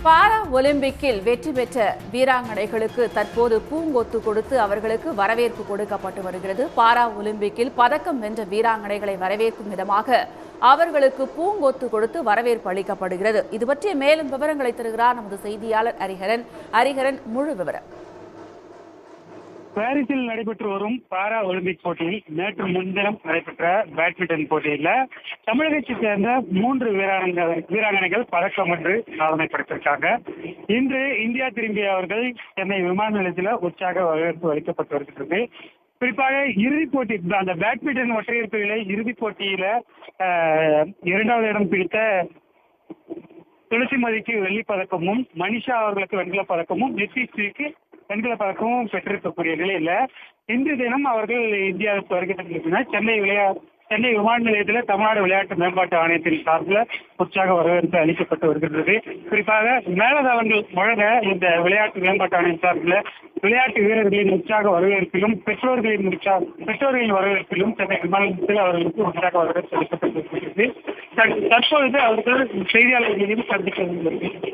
பாரா ஒலிம்பிக்கில் வெற்றி பெற்ற வீராங்கனைகளுக்கு தற்போது பூங்கொத்து கொடுத்து அவர்களுக்கு வரவேற்பு கொடுக்கப்பட்டு வருகிறது. பாரா ஒலிம்பிக்கில் பதக்கம் வென்ற வீராங்கனைகளை வரவேற்கும் விதமாக அவர்களுக்கு பூங்கொத்து கொடுத்து வரவேற்பு அளிக்கப்படுகிறது. இது பற்றிய மேலும் விவரங்களை தருகிறார் நமது செய்தியாளர் ஹரிஹரன். முழு விவரம். பாரிஸில் நடைபெற்று வரும் பாரா ஒலிம்பிக் போட்டியில் நேற்று முன்தினம் நடைபெற்ற பேட்மிண்டன் போட்டியில் தமிழகத்தைச் சேர்ந்த 3 வீராங்கனைகள் பதக்கம் வென்று சாதனை படைத்திருக்காங்க. இன்று இந்தியா திரும்பிய அவர்கள் சென்னை விமான நிலையத்தில் உற்சாக வரவேற்பு அளிக்கப்பட்டு வருகிறது. குறிப்பாக இறுதிப் போட்டி, அந்த பேட்மிண்டன் ஒற்றையர் பிரிவிலை இறுதிப் போட்டியில 2வது இடம் பிடித்த துளசிமதிக்கு வெள்ளிப் பதக்கமும், மனிஷா அவர்களுக்கு வெண்கலப் பதக்கமும், நித்யஸ்ரீக்கு வெண்கல பதக்கமும் பெற்றிருக்கக்கூடிய நிலையில இன்று தினம் அவர்கள் இந்தியாவுக்கு வருகை தந்திருக்கிறார். சென்னை விமான நிலையத்தில் தமிழ்நாடு விளையாட்டு மேம்பாட்டு ஆணையத்தின் சார்பில் உற்சாக வரவேற்பு அளிக்கப்பட்டு வருகின்றது. குறிப்பாக மேலதாளங்கள் முழங்க இந்த விளையாட்டு மேம்பாட்டு ஆணையம் சார்பில் விளையாட்டு வீரர்களின் உற்சாக வரவேற்பிலும் பெற்றோர்களின் வரவேற்பிலும் சென்னை விமான நிலையத்தில் அவர்களுக்கு உற்சாக வரவேற்பு அளிக்கப்பட்டு வருகிறது. தற்பொழுது அவர்கள் செய்தியாளர்களையும் சந்திக்க வருகிறது.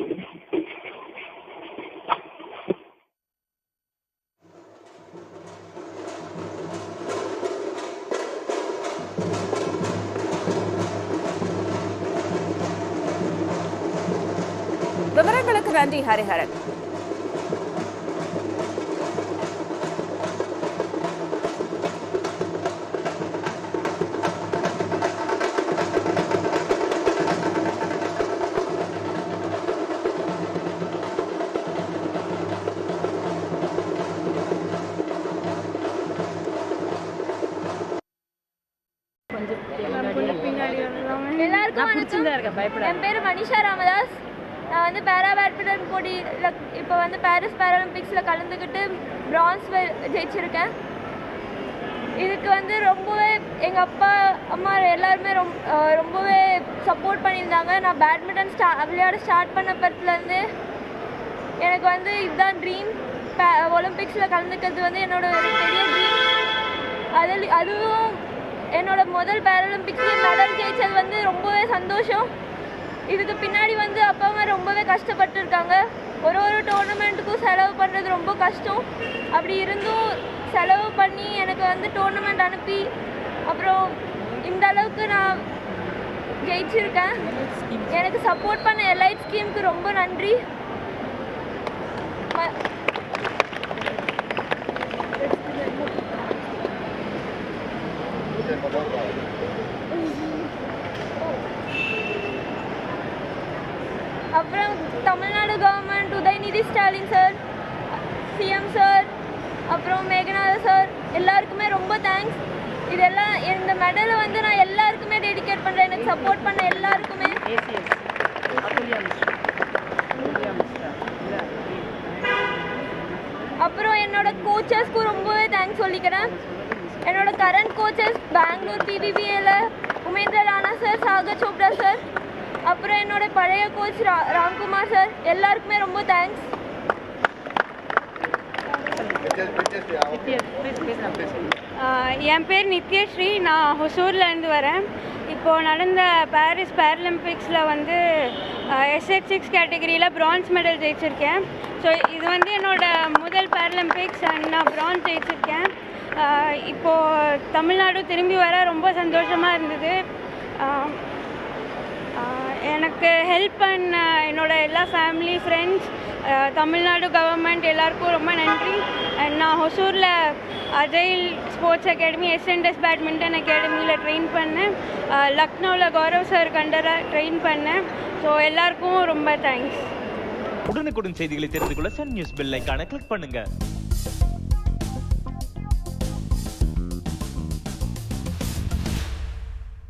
விவரங்களுக்கு நன்றி ஹரிஹரன். என் பேர் மனிஷா ராமதாஸ். நான் பேரா பேட்மிண்டன் போட்டியில் இப்போ பாரிஸ் பேராலிம்பிக்ஸில் கலந்துக்கிட்டு பிரான்ஸ் ஜெயிச்சிருக்கேன். இதுக்கு ரொம்பவே எங்கள் அப்பா அம்மா எல்லாருமே ரொம்பவே சப்போர்ட் பண்ணியிருந்தாங்க. நான் பேட்மிண்டன் விளையாட ஸ்டார்ட் பண்ண படத்துலேருந்து எனக்கு இதுதான் ட்ரீம். ஒலிம்பிக்ஸில் கலந்துக்கிறது என்னோட ஒரு பெரிய ட்ரீம். அதுவும் என்னோட முதல் பேராலிம்பிக்ஸில் மெடல் ஜெயிச்சது ரொம்பவே சந்தோஷம். இதுக்கு பின்னாடி அப்பா அம்மா ரொம்பவே கஷ்டப்பட்டுருக்காங்க. ஒரு டோர்னமெண்ட்டுக்கும் செலவு பண்ணுறது ரொம்ப கஷ்டம். அப்படி இருந்தும் செலவு பண்ணி எனக்கு டோர்னமெண்ட் அனுப்பி அப்புறம் இந்த அளவுக்கு நான் ஜெயிச்சிருக்கேன். எனக்கு சப்போர்ட் பண்ண எலைட் ஸ்கீமுக்கு ரொம்ப நன்றி. அப்புறம் Tamil Nadu government, Udhayanidhi Stalin sir, CM sir, அப்புறம் மேகநாத சார் எல்லாருக்குமே ரொம்ப தேங்க்ஸ். இதெல்லாம் இந்த மெடலை நான் எல்லாருக்குமே டெடிகேட் பண்ணுறேன். எனக்கு சப்போர்ட் பண்ண எல்லாருக்குமே. அப்புறம் என்னோட கோச்சஸ்க்கும் ரொம்பவே தேங்க்ஸ் சொல்லிக்கிறேன். என்னோட கரண்ட் கோச்சஸ் பெங்களூர் PBBAல உமேந்திர ராணா சார், சாகர் சோப்ரா சார், அப்புறம் என்னோட பழைய கோச் ராம்குமார் சார் எல்லாருக்குமே ரொம்ப தேங்க்ஸ். என் பேர் நித்யஸ்ரீ. நான் ஹொசூர்லேருந்து வரேன். இப்போது நடந்த பாரிஸ் பேராலிம்பிக்ஸில் SH6 கேட்டகரியில் பிரான்ஸ் மெடல் ஜெயிச்சிருக்கேன். ஸோ இது என்னோட முதல் பேராலிம்பிக்ஸ் அண்ட் நான் பிரான்ஸ் ஜெயிச்சிருக்கேன். இப்போது தமிழ்நாடு திரும்பி வர ரொம்ப சந்தோஷமாக இருந்தது. எனக்கு ஹெல்ப் பண்ண என்னோட எல்லா ஃபேமிலி, ஃப்ரெண்ட்ஸ், தமிழ்நாடு கவர்மெண்ட் எல்லாருக்கும் ரொம்ப நன்றி. அண்ட் நான் ஹொசூரில் agile sports academy, SNDS badminton அகாடமியில் ட்ரெயின் பண்ணேன். லக்னோவில் கௌரவ் சார் கண்டரா ட்ரெயின் பண்ணேன். ஸோ எல்லாருக்கும் ரொம்ப தேங்க்ஸ். உடனுக்குடன் செய்திகளை தெரிந்து கொள்ள சன் நியூஸ் பெல் ஐகானை கிளிக் பண்ணுங்கள்.